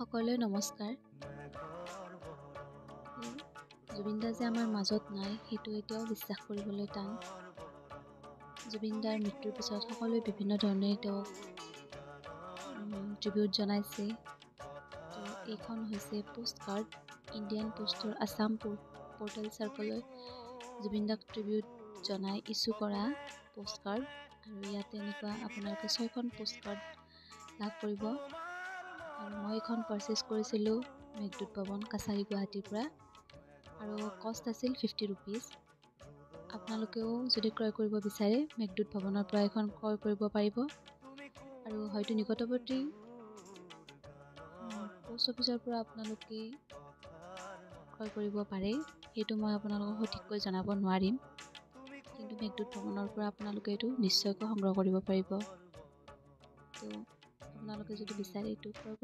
সকলোৱে নমস্কাৰ। জুবিন দা যে আমাৰ মাজত নাই সেইটো এতিয়াও বিশ্বাস কৰিবলৈ টান। জুবিন দাৰ মৃত্যুৰ পিছত সকলোৱে বিভিন্ন ধৰণে তেওঁক ট্ৰিবিউট জনাইছে। তো এইখন হৈছে পোষ্ট কাৰ্ড ইণ্ডিয়ান পোষ্টৰ আছাম পৰ্টেল চাৰ্কলৈ জুবিন দাক ট্ৰিবিউট জনাই ইছ্যু কৰা পোষ্ট কাৰ্ড। আৰু ইয়াতে এনেকুৱা আপোনালোকে 6খন পোষ্ট কাৰ্ড লাভ কৰিব। আৰু মই এইখন পাৰচেছ কৰিছিলোঁ মেঘদূত ভৱন কাছাৰী গুৱাহাটীৰ পৰা আৰু কষ্ট আছিল 50 ৰুপিজ। আপোনালোকেও যদি ক্ৰয় কৰিব বিচাৰে মেঘদূত ভৱনৰ পৰা এখন ক্ৰয় কৰিব পাৰিব। আৰু হয়তো নিকটৱৰ্তী পোষ্ট অফিচৰ পৰা আপোনালোকে ক্ৰয় কৰিব পাৰে, সেইটো মই আপোনালোকক সঠিককৈ জনাব নোৱাৰিম, কিন্তু মেঘদূত ভৱনৰ পৰা আপোনালোকে এইটো নিশ্চয়কৈ সংগ্ৰহ কৰিব পাৰিব। তো আপোনালোকে যদি বিচাৰে এইটো ক্ৰয়